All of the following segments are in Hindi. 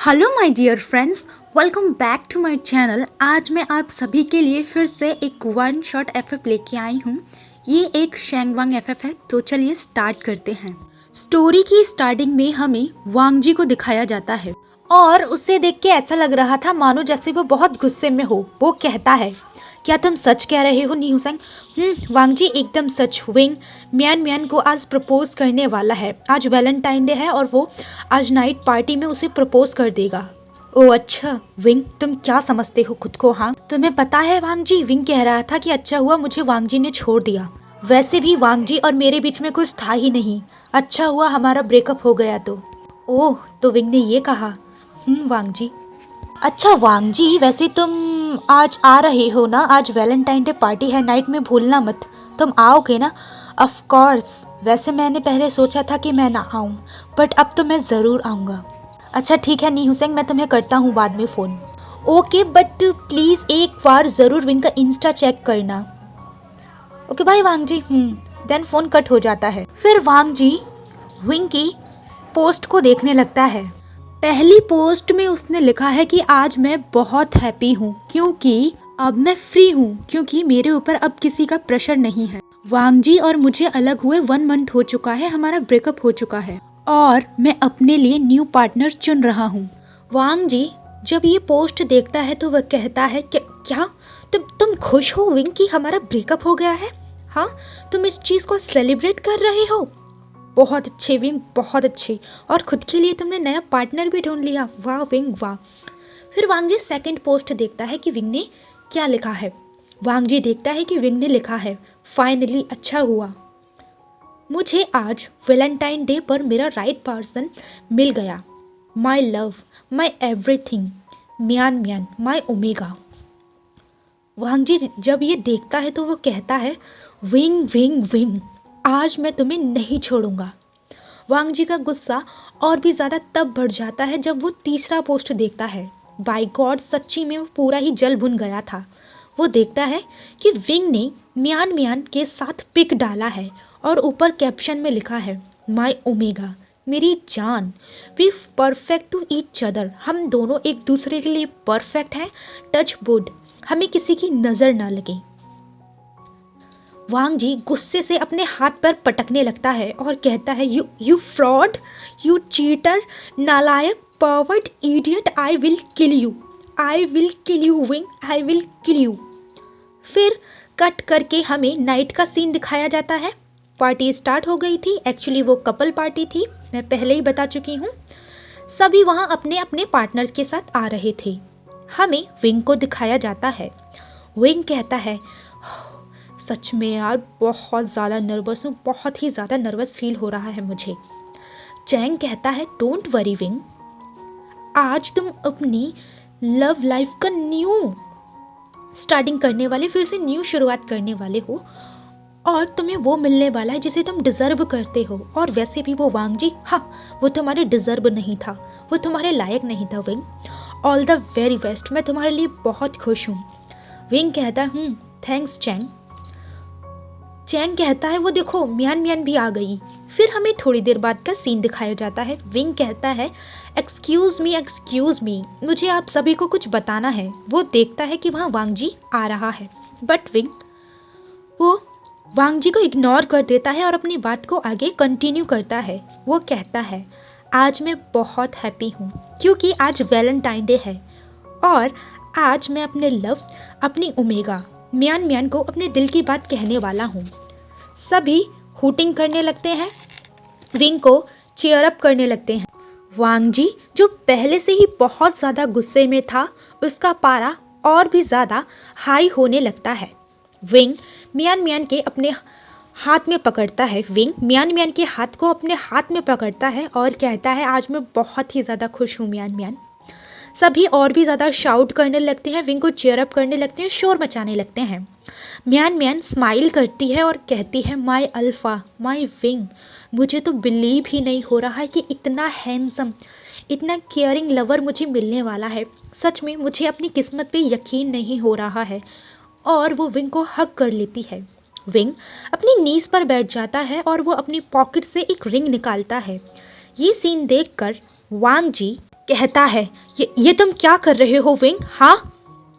Hello my dear friends, welcome back to my channel. आज मैं आप सभी के लिए फिर से एक वन शॉट एफएफ लेके आई हूँ। ये एक शैंगवांग एफएफ है, तो चलिए स्टार्ट करते हैं। स्टोरी की स्टार्टिंग में हमें वांग जी को दिखाया जाता है और उसे देख के ऐसा लग रहा था मानो जैसे वो बहुत गुस्से में हो। वो कहता है, क्या तुम सच कह रहे हो नी हुसैन? वांग जी एकदम सच। विंग मियान मियान को आज प्रपोज करने वाला है। आज वैलेंटाइन डे है और वो आज नाइट पार्टी में उसे प्रपोज कर देगा। ओ अच्छा विंग, तुम क्या समझते हो खुद को? हाँ तुम्हें पता है वांग जी, विंग कह रहा था कि अच्छा हुआ मुझे वांग जी ने छोड़ दिया। वैसे भी वांग जी और मेरे बीच में कुछ था ही नहीं। अच्छा हुआ हमारा ब्रेकअप हो गया तो। ओह, तो विंग ने ये कहा। वांग जी। अच्छा वांग जी, वैसे तुम आज आ रहे हो ना? आज वैलेंटाइन डे पार्टी है नाइट में, भूलना मत। तुम आओगे ना? Of course. वैसे मैंने पहले सोचा था कि मैं ना आऊँ, बट अब तो मैं ज़रूर आऊँगा। अच्छा ठीक है नी हुसैन, मैं तुम्हें करता हूँ बाद में फ़ोन। ओके, बट प्लीज़ एक बार ज़रूर विंग का इंस्टा चेक करना। ओके बाय वांग जी। देन फ़ोन कट हो जाता है। फिर वांग जी विंग की पोस्ट को देखने लगता है। पहली पोस्ट में उसने लिखा है कि आज मैं बहुत हैप्पी हूँ क्योंकि अब मैं फ्री हूँ, क्योंकि मेरे ऊपर अब किसी का प्रेशर नहीं है। वांग जी और मुझे अलग हुए 1 मंथ हो चुका है, हमारा ब्रेकअप हो चुका है और मैं अपने लिए न्यू पार्टनर चुन रहा हूँ। वांग जी जब ये पोस्ट देखता है तो वह कहता है कि क्या तुम खुश हो विंग कि हमारा ब्रेकअप हो गया है? हाँ, तुम इस चीज़ को सेलिब्रेट कर रहे हो? बहुत अच्छे विंग, बहुत अच्छे। और खुद के लिए तुमने नया पार्टनर भी ढूंढ लिया। वाह विंग वाह। फिर वांग जी सेकंड पोस्ट देखता है कि विंग ने क्या लिखा है। वांग जी देखता है कि विंग ने लिखा है, फाइनली अच्छा हुआ मुझे आज वैलेंटाइन डे पर मेरा राइट पर्सन मिल गया। My love, my everything, Mian Mian, my omega. Wang ji जब ये देखता है तो वो कहता है, विंग विंग विंग, आज मैं तुम्हें नहीं छोड़ूंगा। वांग जी का गुस्सा और भी ज़्यादा तब बढ़ जाता है जब वो तीसरा पोस्ट देखता है। बाय गॉड, सच्ची में वो पूरा ही जल भुन गया था। वो देखता है कि विंग ने मियान मियान के साथ पिक डाला है और ऊपर कैप्शन में लिखा है, माई ओमेगा, मेरी जान, we perfect to each other. हम दोनों एक दूसरे के लिए परफेक्ट हैं। टच वुड, हमें किसी की नज़र ना लगे। वांग जी गुस्से से अपने हाथ पर पटकने लगता है और कहता है, यू फ्रॉड, यू चीटर, नालायक, pervert, idiot, I will kill you, I will kill you wing, I will kill you. फिर कट करके हमें नाइट का सीन दिखाया जाता है। पार्टी स्टार्ट हो गई थी। एक्चुअली वो कपल पार्टी थी, मैं पहले ही बता चुकी हूँ। सभी वहाँ अपने अपने पार्टनर्स के साथ आ रहे थे। हमें विंग को दिखाया जाता है। विंग कहता है, सच में यार बहुत ज़्यादा नर्वस हूँ, बहुत ही ज़्यादा नर्वस फील हो रहा है मुझे। चैंग कहता है, डोंट वरी विंग, आज तुम अपनी लव लाइफ का न्यू स्टार्टिंग करने वाले, फिर से न्यू शुरुआत करने वाले हो और तुम्हें वो मिलने वाला है जिसे तुम डिज़र्व करते हो। और वैसे भी वो वांग जी, हाँ वो तुम्हारे डिज़र्व नहीं था, वो तुम्हारे लायक नहीं था wing. All the very best, मैं तुम्हारे लिए बहुत खुश हूँ। विंग कहता है, थैंक्स चैंग। चैंग कहता है, वो देखो मियान मियान भी आ गई। फिर हमें थोड़ी देर बाद का सीन दिखाया जाता है। विंग कहता है, एक्सक्यूज़ मी, मुझे आप सभी को कुछ बताना है। वो देखता है कि वहाँ वांग जी आ रहा है, बट विंग वो वांग जी को इग्नोर कर देता है और अपनी बात को आगे कंटिन्यू करता है। वो कहता है, आज मैं बहुत हैप्पी हूँ क्योंकि आज वैलेंटाइन डे है और आज मैं अपने लव, अपनी ओमेगा मियान मियान को अपने दिल की बात कहने वाला हूँ। सभी हूटिंग करने लगते हैं, विंग को चीयर अप करने लगते हैं। वांग जी जो पहले से ही बहुत ज़्यादा गुस्से में था, उसका पारा और भी ज़्यादा हाई होने लगता है। विंग मियान मियान के अपने हाथ में पकड़ता है। विंग मियान मियान के हाथ को अपने हाथ में पकड़ता है और कहता है, आज मैं बहुत ही ज़्यादा खुश हूँ मियान मियान। सभी और भी ज़्यादा शाउट करने लगते हैं, विंग को चीयर अप करने लगते हैं, शोर मचाने लगते हैं। मियान मियान स्माइल करती है और कहती है, माय अल्फ़ा, माय विंग, मुझे तो बिलीव ही नहीं हो रहा है कि इतना हैंडसम, इतना केयरिंग लवर मुझे मिलने वाला है। सच में मुझे अपनी किस्मत पे यकीन नहीं हो रहा है। और वो विंग को हग कर लेती है। विंग अपनी नीज़ पर बैठ जाता है और वो अपनी पॉकेट से एक रिंग निकालता है। ये सीन देखकर वांग जी कहता है ये तुम क्या कर रहे हो विंग? हाँ।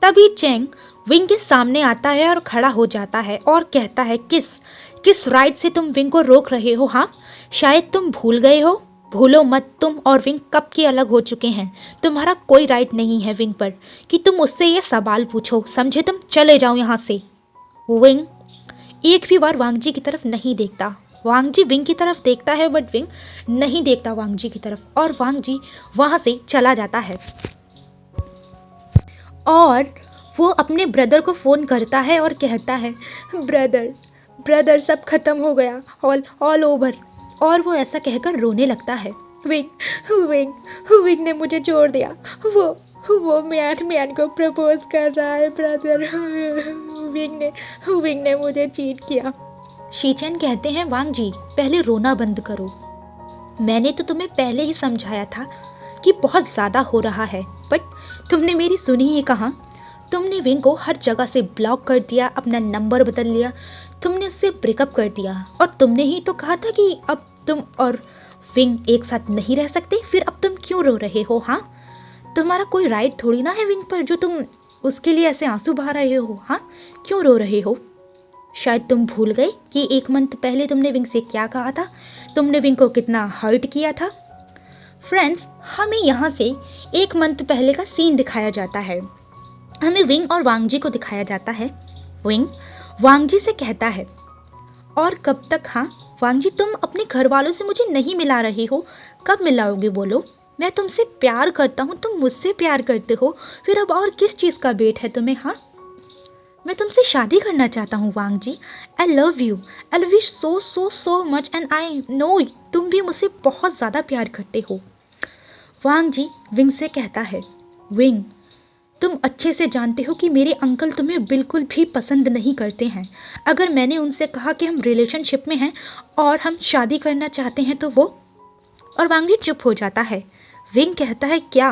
तभी चैंग विंग के सामने आता है और खड़ा हो जाता है और कहता है किस राइट से तुम विंग को रोक रहे हो? हाँ, शायद तुम भूल गए हो। भूलो मत, तुम और विंग कब के अलग हो चुके हैं। तुम्हारा कोई राइट नहीं है विंग पर कि तुम उससे ये सवाल पूछो, समझे? तुम चले जाओ यहाँ से। विंग एक भी बार वांग जी की तरफ नहीं देखता। वांग जी विंग की तरफ देखता है बट विंग नहीं देखता वांग जी की तरफ और वांग जी वहाँ से चला जाता है और वो अपने ब्रदर को फ़ोन करता है और कहता है ब्रदर सब खत्म हो गया, ऑल ओवर। और वो ऐसा कहकर रोने लगता है। विंग ने मुझे छोड़ दिया। वो मैन को प्रपोज कर रहा है ब्रदर। विंग ने मुझे चीट किया। शीचेन कहते हैं वांग जी पहले रोना बंद करो। मैंने तो तुम्हें पहले ही समझाया था कि बहुत ज़्यादा हो रहा है, बट तुमने मेरी सुनी ही कहाँ। तुमने विंग को हर जगह से ब्लॉक कर दिया, अपना नंबर बदल लिया, तुमने उससे ब्रेकअप कर दिया और तुमने ही तो कहा था कि अब तुम और विंग एक साथ नहीं रह सकते। फिर अब तुम क्यों रो रहे हो? हाँ, तुम्हारा कोई राइट थोड़ी ना है विंग पर जो तुम उसके लिए ऐसे आंसू बहा रहे हो। हाँ, क्यों रो रहे हो? शायद तुम भूल गए कि 1 मंथ पहले तुमने विंग से क्या कहा था, तुमने विंग को कितना हर्ट किया था। फ्रेंड्स, हमें यहाँ से 1 मंथ पहले का सीन दिखाया जाता है। हमें विंग और वांग जी को दिखाया जाता है। विंग वांग जी से कहता है और कब तक? हाँ वांग जी, तुम अपने घर वालों से मुझे नहीं मिला रहे हो, कब मिलाओगे बोलो? मैं तुमसे प्यार करता हूँ, तुम मुझसे प्यार करते हो, फिर अब और किस चीज़ का वेट है तुम्हें? हाँ, मैं तुमसे शादी करना चाहता हूँ Wang ji. I love you so much and I know तुम भी मुझसे बहुत ज़्यादा प्यार करते हो। वांग जी विंग से कहता है विंग, तुम अच्छे से जानते हो कि मेरे अंकल तुम्हें बिल्कुल भी पसंद नहीं करते हैं। अगर मैंने उनसे कहा कि हम रिलेशनशिप में हैं और हम शादी करना चाहते हैं तो वो। और वांग जी चुप हो जाता है। विंग कहता है क्या?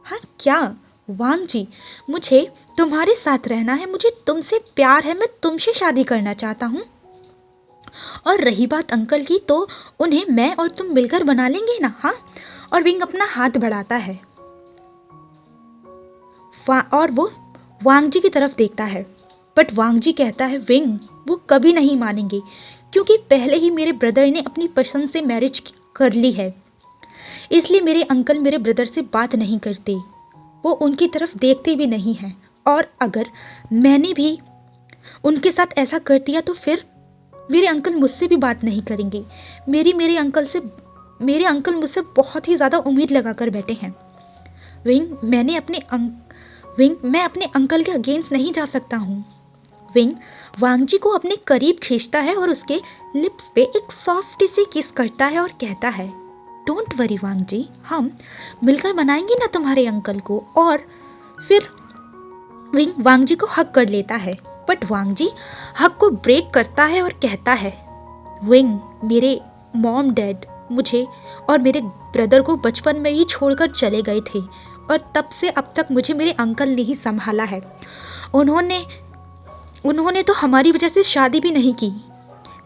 हाँ क्या? वांग जी, मुझे तुम्हारे साथ रहना है, मुझे तुमसे प्यार है, मैं तुमसे शादी करना चाहता हूँ। और रही बात अंकल की, तो उन्हें मैं और तुम मिलकर बना लेंगे ना? हाँ। और विंग अपना हाथ बढ़ाता है और वो वांग जी की तरफ देखता है, बट वांग जी कहता है विंग, वो कभी नहीं मानेंगे क्योंकि पहले ही मेरे ब्रदर ने अपनी पसंद से मैरिज कर ली है, इसलिए मेरे अंकल मेरे ब्रदर से बात नहीं करते, वो उनकी तरफ देखते भी नहीं हैं। और अगर मैंने भी उनके साथ ऐसा कर दिया तो फिर मेरे अंकल मुझसे भी बात नहीं करेंगे। मेरे अंकल मुझसे बहुत ही ज़्यादा उम्मीद लगा कर बैठे हैं। विंग, मैं अपने अंकल के अगेंस्ट नहीं जा सकता हूँ। विंग वांग जी को अपने करीब खींचता है और उसके लिप्स पे एक सॉफ्ट सी किस करता है और कहता है डोंट वरी वांग जी, हम मिलकर मनाएंगे ना तुम्हारे अंकल को। और फिर विंग वांग जी को हक कर लेता है, बट वांग जी हक को ब्रेक करता है और कहता है विंग, मेरे मॉम डैड मुझे और मेरे ब्रदर को बचपन में ही छोड़कर चले गए थे और तब से अब तक मुझे मेरे अंकल ने ही संभाला है। उन्होंने तो हमारी वजह से शादी भी नहीं की।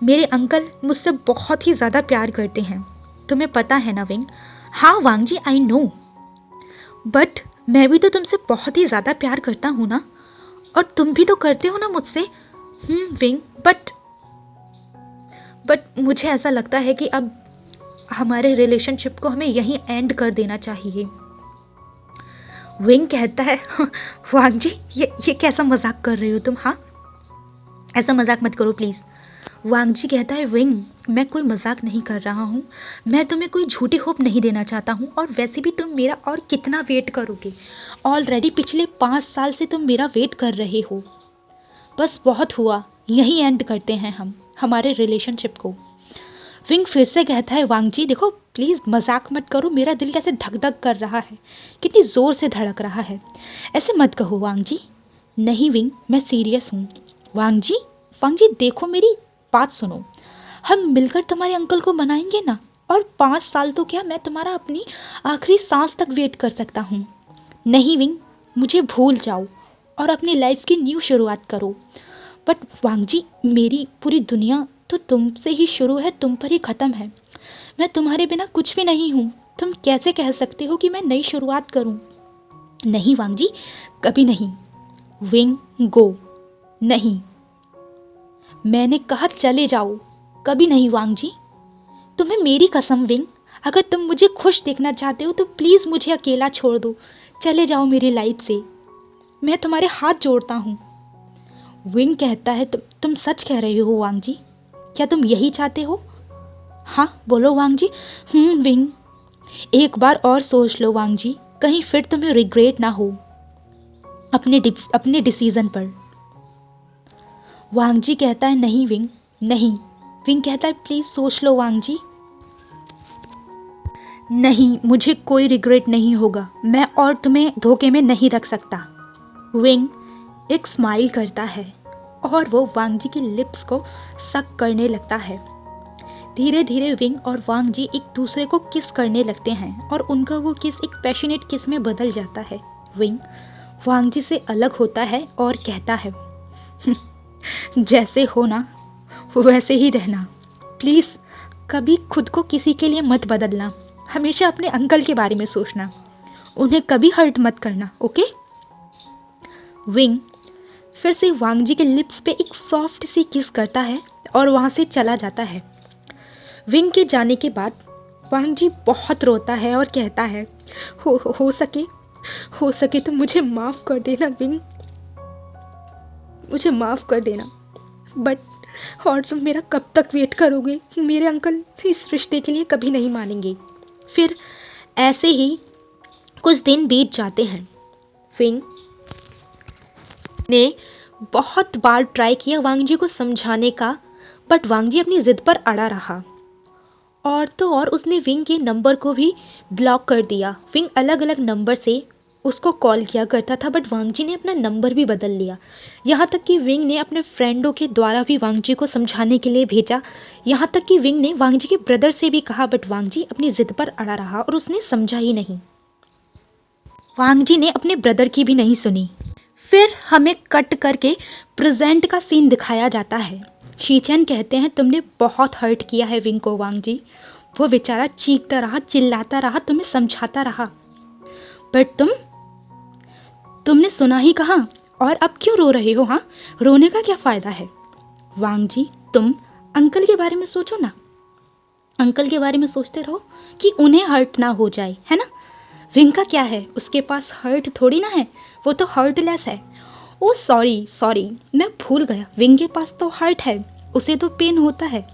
मेरे अंकल मुझसे बहुत ही ज़्यादा प्यार करते हैं, तुम्हें पता है ना विंग? हाँ वांग जी, आई नो, बट मैं भी तो तुमसे बहुत ही ज़्यादा प्यार करता हूँ ना, और तुम भी तो करते हो ना मुझसे। विंग, बट मुझे ऐसा लगता है कि अब हमारे रिलेशनशिप को हमें यहीं एंड कर देना चाहिए। विंग कहता है वांग जी, ये कैसा मजाक कर रहे हो तुम? हाँ, ऐसा मजाक मत करो प्लीज़। वांग जी कहता है विंग, मैं कोई मजाक नहीं कर रहा हूँ, मैं तुम्हें कोई झूठी होप नहीं देना चाहता हूँ, और वैसे भी तुम मेरा और कितना वेट करोगे? ऑलरेडी पिछले 5 साल से तुम मेरा वेट कर रहे हो, बस बहुत हुआ, यहीं एंड करते हैं हम हमारे रिलेशनशिप को। विंग फिर से कहता है वांग जी देखो प्लीज़ मजाक मत करो, मेरा दिल कैसे धक धक कर रहा है, कितनी ज़ोर से धड़क रहा है, ऐसे मत कहो वांग जी। नहीं विंग, मैं सीरियस हूँ। वांग जी देखो मेरी बात सुनो, हम मिलकर तुम्हारे अंकल को मनाएंगे ना, और 5 साल तो क्या, मैं तुम्हारा अपनी आखिरी सांस तक वेट कर सकता हूँ। नहीं विंग, मुझे भूल जाओ और अपनी लाइफ की न्यू शुरुआत करो। बट वांग जी, मेरी पूरी दुनिया तो तुमसे ही शुरू है, तुम पर ही ख़त्म है, मैं तुम्हारे बिना कुछ भी नहीं हूँ, तुम कैसे कह सकते हो कि मैं नई शुरुआत करूं? नहीं वांग जी, कभी नहीं। विंग गो। नहीं, मैंने कहा चले जाओ। कभी नहीं वांग जी। तुम्हें मेरी कसम विंग, अगर तुम मुझे खुश देखना चाहते हो तो प्लीज़ मुझे अकेला छोड़ दो। चले जाओ मेरी लाइफ से, मैं तुम्हारे हाथ जोड़ता हूँ। विंग कहता है तुम सच कह रहे हो वांग जी? क्या तुम यही चाहते हो? हाँ बोलो वांग जी। विंग, एक बार और सोच लो वांग जी, कहीं फिर तुम्हें रिग्रेट ना हो अपने डिसीजन पर। वांग जी कहता है नहीं विंग, नहीं। विंग कहता है प्लीज़ सोच लो वांग जी। नहीं, मुझे कोई रिग्रेट नहीं होगा, मैं और तुम्हें धोखे में नहीं रख सकता। विंग एक स्माइल करता है और वो वांग जी की लिप्स को सक करने लगता है। धीरे धीरे विंग और वांग जी एक दूसरे को किस करने लगते हैं और उनका वो किस एक पैशनेट किस में बदल जाता है। विंग वांग जी से अलग होता है और कहता है जैसे हो ना वैसे ही रहना, प्लीज़ कभी खुद को किसी के लिए मत बदलना। हमेशा अपने अंकल के बारे में सोचना, उन्हें कभी हर्ट मत करना, ओके? विंग फिर से वांग जी के लिप्स पे एक सॉफ्ट सी किस करता है और वहाँ से चला जाता है। विंग के जाने के बाद वांग जी बहुत रोता है और कहता है हो सके तो मुझे माफ़ कर देना विंग, मुझे माफ़ कर देना। बट और तुम मेरा कब तक वेट करोगे? मेरे अंकल इस रिश्ते के लिए कभी नहीं मानेंगे। फिर ऐसे ही कुछ दिन बीत जाते हैं। विंग ने बहुत बार ट्राई किया वांग जी को समझाने का, बट वांग जी अपनी ज़िद पर अड़ा रहा। और तो और उसने विंग के नंबर को भी ब्लॉक कर दिया। विंग अलग अलग नंबर से उसको कॉल किया करता था, बट वांग जी ने अपना नंबर भी बदल लिया। यहाँ तक कि विंग ने अपने फ्रेंडों के द्वारा भी वांग जी को समझाने के लिए भेजा। यहाँ तक कि विंग ने वांग जी के ब्रदर से भी कहा, बट वांग जी अपनी ज़िद पर अड़ा रहा और उसने समझा ही नहीं। वांग जी ने अपने ब्रदर की भी नहीं सुनी। फिर हमें कट करके प्रेजेंट का सीन दिखाया जाता है। शीचेन कहते हैं तुमने बहुत हर्ट किया है विंग को वांग जी। वो बेचारा चीखता रहा, चिल्लाता रहा, तुम्हें समझाता रहा, बट तुमने सुना ही कहाँ। और अब क्यों रो रहे हो? हाँ, रोने का क्या फ़ायदा है? वांग जी तुम अंकल के बारे में सोचो ना, अंकल के बारे में सोचते रहो कि उन्हें हर्ट ना हो जाए, है ना? विंग का क्या है, उसके पास हर्ट थोड़ी ना है, वो तो हर्टलेस है। ओ सॉरी, मैं भूल गया, विंग के पास तो हर्ट है, उसे तो पेन होता है,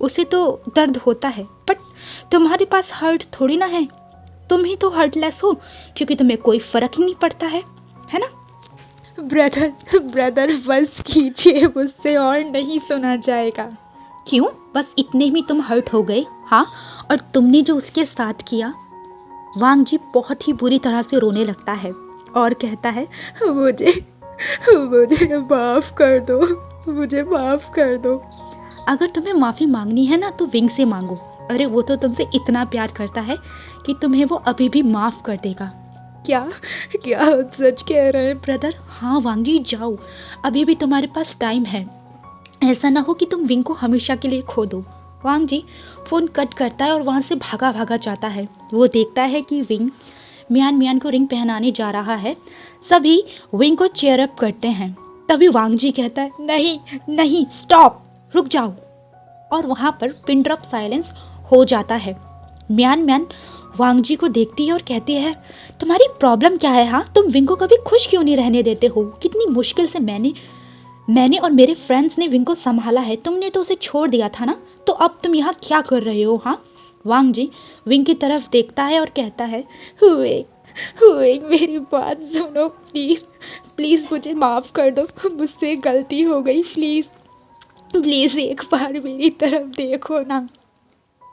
उसे तो दर्द होता है, बट तुम्हारे पास हर्ट थोड़ी ना है। तुम ही तो हर्टलेस हो क्योंकि तुम्हें कोई फ़र्क ही नहीं पड़ता है ना? ब्रदर बस कीजिए, मुझसे और नहीं सुना जाएगा। क्यों, बस इतने में तुम हर्ट हो गए? हाँ, और तुमने जो उसके साथ किया। वांग जी बहुत ही बुरी तरह से रोने लगता है और कहता है मुझे माफ़ कर दो, मुझे माफ़ कर दो। अगर तुम्हें माफ़ी मांगनी है ना तो विंग से मांगो। अरे वो तो तुमसे इतना प्यार करता है कि तुम्हें वो अभी भी माफ़ कर देगा। क्या सच कह रहे हैं ब्रदर? हाँ वांग जी जाओ, अभी भी तुम्हारे पास टाइम है। ऐसा ना हो कि तुम विंग को हमेशा के लिए खो दो। वांग जी फ़ोन कट करता है और वहाँ से भागा जाता है। वो देखता है कि विंग मियान को रिंग पहनाने जा रहा है। सभी विंग को चेयर अप करते हैं। तभी वांग जी कहता है नहीं स्टॉप, रुक जाओ। और वहाँ पर पिन ड्रॉप साइलेंस हो जाता है। मियान वांग जी को देखती है और कहती है तुम्हारी प्रॉब्लम क्या है? हाँ, तुम विंग को कभी खुश क्यों नहीं रहने देते हो? कितनी मुश्किल से मैंने और मेरे फ्रेंड्स ने विंग को संभाला है, तुमने तो उसे छोड़ दिया था ना, तो अब तुम यहाँ क्या कर रहे हो? हाँ, वांग जी विंग की तरफ देखता है और कहता है विंग मेरी बात सुनो, प्लीज़ मुझे माफ़ कर दो, मुझसे गलती हो गई, प्लीज़ एक बार मेरी तरफ देखो ना।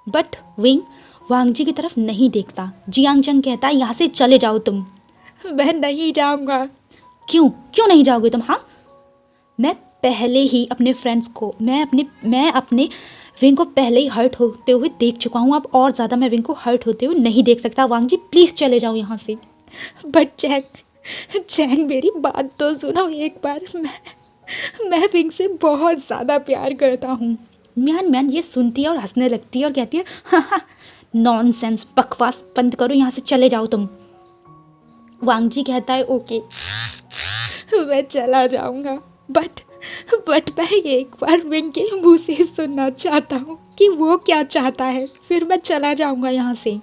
बट विंग वांग जी की तरफ नहीं देखता। जियांग चंग कहता है यहाँ से चले जाओ तुम। मैं नहीं जाऊँगा। क्यों नहीं जाओगे तुम? हाँ, मैं पहले ही अपने फ्रेंड्स को मैं अपने विंग को पहले ही हर्ट होते हुए देख चुका हूँ। अब और ज़्यादा मैं विंग को हर्ट होते हुए नहीं देख सकता। वांग जी प्लीज़ चले जाओ यहाँ से। बट चैंग मेरी बात तो सुनो एक बार, मैं विंग से बहुत ज़्यादा प्यार करता हूँ। मियान ये सुनती है और हंसने लगती है और कहती है हाँ नॉनसेंस, बकवास बंद करो, यहाँ से चले जाओ तुम। वांग जी कहता है ओके मैं चला जाऊँगा, बट मैं एक बार विंग के मुँह से सुनना चाहता हूँ कि वो क्या चाहता है, फिर मैं चला जाऊँगा यहाँ से।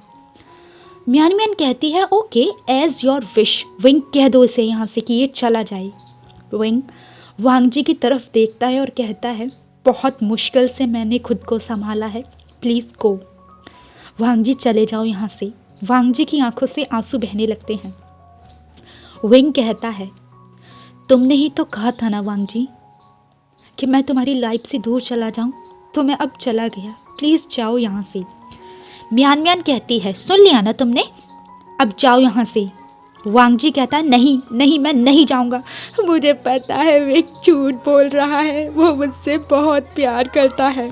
म्यान म्यान कहती है okay as your wish, wing कह दो इसे यहाँ से कि ये चला जाए। विंग वांग जी की तरफ देखता है और कहता है बहुत मुश्किल से मैंने खुद को संभाला है, प्लीज़ गो। वांग जी चले जाओ यहाँ से। वांग जी की आंखों से आंसू बहने लगते हैं। विंग कहता है तुमने ही तो कहा था ना वांग जी कि मैं तुम्हारी लाइफ से दूर चला जाऊं, तो मैं अब चला गया, प्लीज़ जाओ यहाँ से। म्यान म्यान कहती है सुन लिया ना तुमने, अब जाओ यहाँ से। वांग जी कहता है नहीं नहीं मैं नहीं जाऊँगा, मुझे पता है विंग झूठ बोल रहा है, वो मुझसे बहुत प्यार करता है।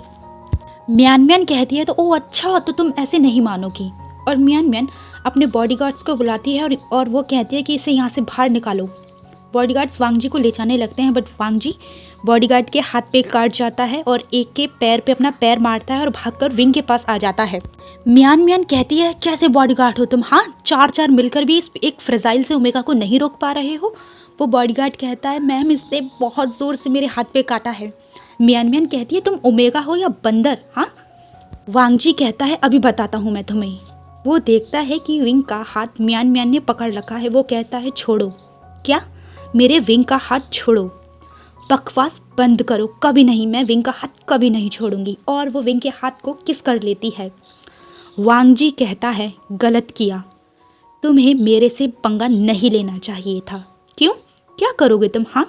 म्यान म्यान कहती है तो ओ अच्छा, तो तुम ऐसे नहीं मानोगी। और म्यान म्यान अपने बॉडीगार्ड्स को बुलाती है और वो कहती है कि इसे यहाँ से बाहर निकालो। बॉडीगार्ड्स वांग जी को ले जाने लगते हैं, बट वांग जी बॉडीगार्ड के हाथ पे काट जाता है और एक के पैर पे अपना पैर मारता है और भागकर विंग के पास आ जाता है। म्यान म्यान कहती है कैसे बॉडीगार्ड हो तुम, हाँ चार मिलकर भी इस एक फ्रेजाइल से ओमेगा को नहीं रोक पा रहे हो। वो बॉडीगार्ड कहता है मैम इसने बहुत ज़ोर से मेरे हाथ पे काटा है। म्यान म्यान कहती है तुम ओमेगा हो या बंदर, हाँ। वांग जी कहता है अभी बताता हूँ मैं तुम्हें। वो देखता है कि विंग का हाथ म्यान म्यान ने पकड़ रखा है। वो कहता है छोड़ो। क्या? मेरे विंग का हाथ छोड़ो, बकवास बंद करो, कभी नहीं, मैं विंग का हाथ कभी नहीं छोड़ूंगी। और वो विंग के हाथ को किस कर लेती है। वांग जी कहता है गलत किया, तुम्हें मेरे से पंगा नहीं लेना चाहिए था। क्यों, क्या करोगे तुम, हाँ।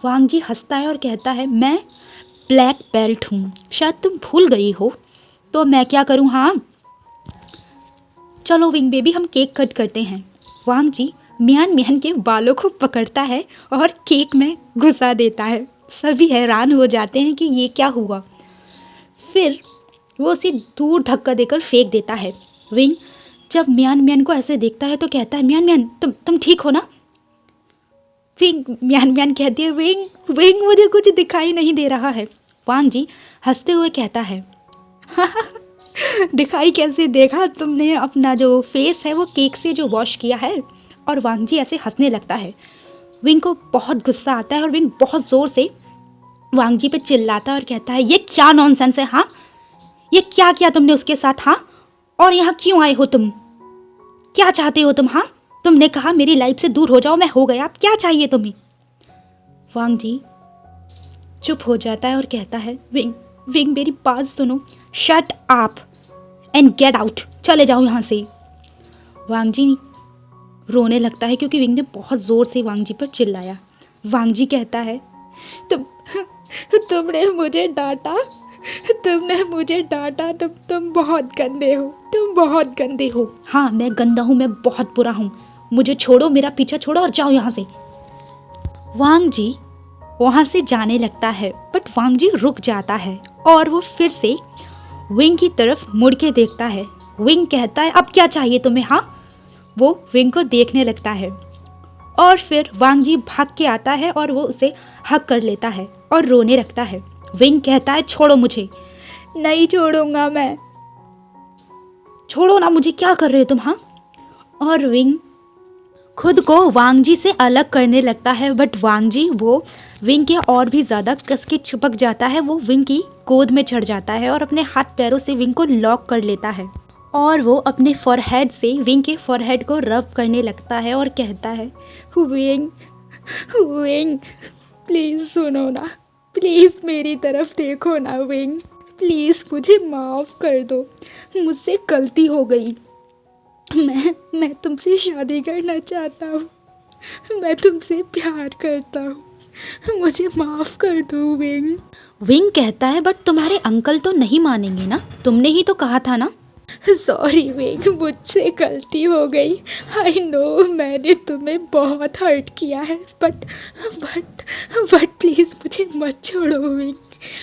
वांग जी हंसता है और कहता है मैं ब्लैक बेल्ट हूँ, शायद तुम भूल गई हो, तो मैं क्या करूँ, हाँ। चलो विंग बेबी हम केक कट करते हैं। वांग जी म्यान म्यान के बालों को पकड़ता है और केक में घुसा देता है। सभी हैरान हो जाते हैं कि ये क्या हुआ। फिर वो उसे दूर धक्का देकर फेंक देता है। विंग जब म्यान म्यान को ऐसे देखता है तो कहता है म्यान म्यान तुम ठीक हो ना। विंग म्यान म्यान कहती है विंग मुझे कुछ दिखाई नहीं दे रहा है। वांग जी हंसते हुए कहता है दिखाई कैसे देगा, तुमने अपना जो फेस है वो केक से जो वॉश किया है। और वांग जी ऐसे हंसने लगता है। विंग को बहुत गुस्सा आता है और विंग बहुत ज़ोर से वांग जी पे चिल्लाता है और कहता है ये क्या नॉनसेंस है, हाँ, ये क्या किया तुमने उसके साथ, हाँ, और यहाँ क्यों आए हो तुम, क्या चाहते हो तुम, हाँ, तुमने कहा मेरी लाइफ से दूर हो जाओ, मैं हो गया, अब क्या चाहिए तुम्हें। वांग जी चुप हो जाता है और कहता है विंग मेरी बात सुनो, shut up and get out, चले जाओ यहाँ से। वांग जी रोने लगता है क्योंकि विंग ने बहुत ज़ोर से वांग जी पर चिल्लाया। वांग जी कहता है तुमने मुझे डांटा, तुम बहुत गंदे हो, तुम बहुत गंदे हो। हाँ मैं गंदा हूँ, मैं बहुत बुरा हूँ, मुझे छोड़ो, मेरा पीछा छोड़ो और जाओ यहाँ से। वांग जी वहाँ से जाने लगता है, बट वांग जी रुक जाता है और वो फिर से विंग की तरफ मुड़ के देखता है। विंग कहता है अब क्या चाहिए तुम्हें, हाँ। वो विंग को देखने लगता है और फिर वांग जी भाग के आता है और वो उसे हक कर लेता है और रोने लगता है। विंग कहता है छोड़ो मुझे। नहीं छोड़ूंगा मैं, छोड़ो ना मुझे, क्या कर रहे हो तुम, हाँ। और विंग खुद को वांग जी से अलग करने लगता है, बट वांग जी वो विंग के और भी ज़्यादा कस के चिपक जाता है। वो विंग की गोद में चढ़ जाता है और अपने हाथ पैरों से विंग को लॉक कर लेता है और वो अपने फॉरहेड से विंग के फॉरहेड को रब करने लगता है और कहता है विंग प्लीज़ सुनो ना, प्लीज़ मेरी तरफ देखो ना विंग, प्लीज़ मुझे माफ़ कर दो, मुझसे गलती हो गई, मैं तुमसे शादी करना चाहता हूँ, मैं तुमसे प्यार करता हूँ, मुझे माफ़ कर दो विंग। विंग कहता है बट तुम्हारे अंकल तो नहीं मानेंगे ना, तुमने ही तो कहा था ना। सॉरी विंग, मुझसे गलती हो गई, आई नो मैंने तुम्हें बहुत हर्ट किया है, बट प्लीज़ मुझे मत छोड़ो विंग,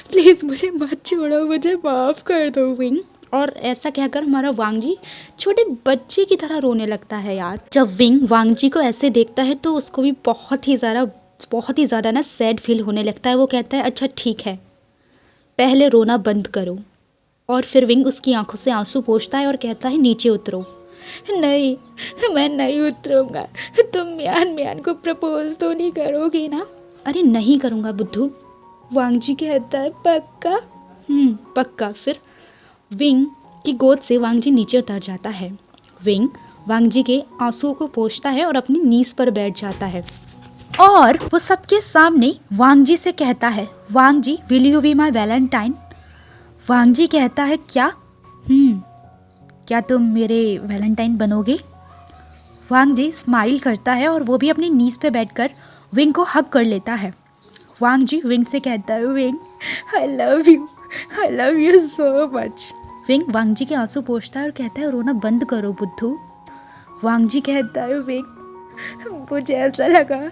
प्लीज़ मुझे मत छोड़ो, मुझे माफ़ कर दो विंग। और ऐसा कहकर हमारा वांग जी छोटे बच्चे की तरह रोने लगता है यार। जब विंग वांग जी को ऐसे देखता है तो उसको भी बहुत ही ज़्यादा ना सैड फील होने लगता है। वो कहता है अच्छा ठीक है, पहले रोना बंद करो, और फिर विंग उसकी आंखों से आंसू पोंछता है और कहता है नीचे उतरो। नहीं, मैं नहीं उतरूंगा। तुम मियान मियान को प्रपोज तो नहीं करोगी ना? अरे नहीं करूँगा बुद्धू, वांग जी कहता है। पक्का? पक्का। फिर विंग की गोद से वांग जी नीचे उतर जाता है। विंग वांग जी के आंसुओं को पोंछता है और अपनी नीज पर बैठ जाता है और वो सबके सामने वांग जी से कहता है, Wang ji will you be my valentine? Wang ji कहता है क्या? क्या तुम मेरे वैलेंटाइन बनोगे? वांग जी स्माइल करता है और वो भी अपनी नीज पे बैठकर विंग को हग कर लेता है। वांग जी विंग से कहता है, Wing I love you so much. Wing Wang ji के आंसू पोंछता है और कहता है, रोना बंद करो बुद्धू। वांग जी कहता है, विंग मुझे ऐसा लगा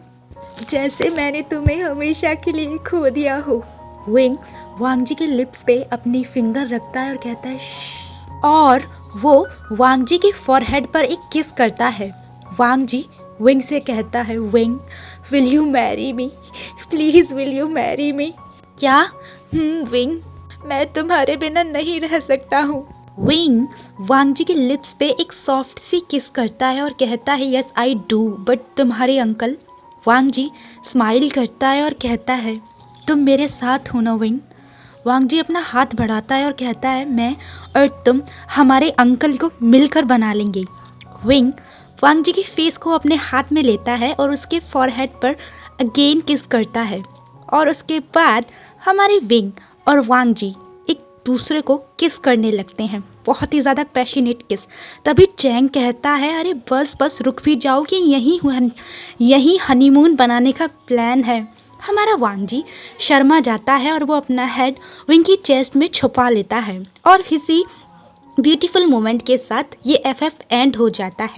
जैसे मैंने तुम्हें हमेशा के लिए खो दिया हो। विंग वांग जी के लिप्स पे अपनी फिंगर रखता है और कहता है श्श, और वो वांग जी की फॉरहेड पर एक किस करता है। वांग जी विंग से कहता है, wing will you marry me? Please will you marry me? क्या? विंग मैं तुम्हारे बिना नहीं रह सकता हूँ। विंग वांग जी के लिप्स पे एक सॉफ्ट सी किस करता है और कहता है, यस आई डू, बट तुम्हारे अंकल? वांग जी स्माइल करता है और कहता है, तुम मेरे साथ हो ना विंग? वांग जी अपना हाथ बढ़ाता है और कहता है, मैं और तुम हमारे अंकल को मिलकर बना लेंगे। विंग वांग जी की फेस को अपने हाथ में लेता है और उसके फॉरहेड पर अगेन किस करता है और उसके बाद हमारे विंग और वांग जी एक दूसरे को किस करने लगते हैं, बहुत ही ज़्यादा पैशनेट किस। तभी चैंग कहता है, अरे बस रुक भी जाओ कि यही हनीमून बनाने का प्लान है। हमारा वांग जी शर्मा जाता है और वो अपना हेड विंग की चेस्ट में छुपा लेता है और इसी ब्यूटीफुल मोमेंट के साथ ये FF एंड हो जाता है।